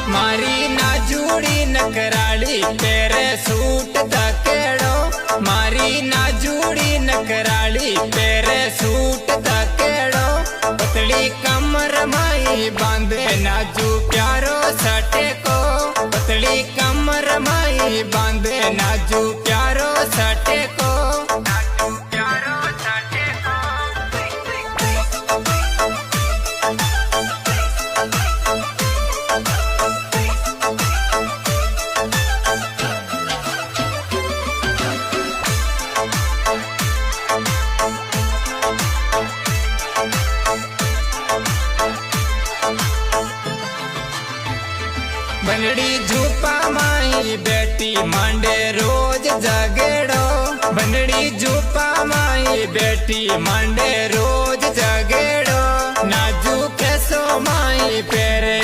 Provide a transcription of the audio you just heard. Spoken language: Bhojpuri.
मारी नाजूड़ी नकराली तेरे सूट धकेड़ो। मारी नाजूड़ी नकराली तेरे सूट धकेड़ो। पतली कमर माई बांधे नाजू प्यारो सटे को। पतली कमर माई बांधे नाजू प्यारो सटे को। नाजू प्यारो सटे को। बनड़ी झूपा माई बेटी मांडे रोज जगेड़ो। बनड़ी झूपा माई बेटी मांडे रोज जगेड़ो। नाजू कैसो माई पेरे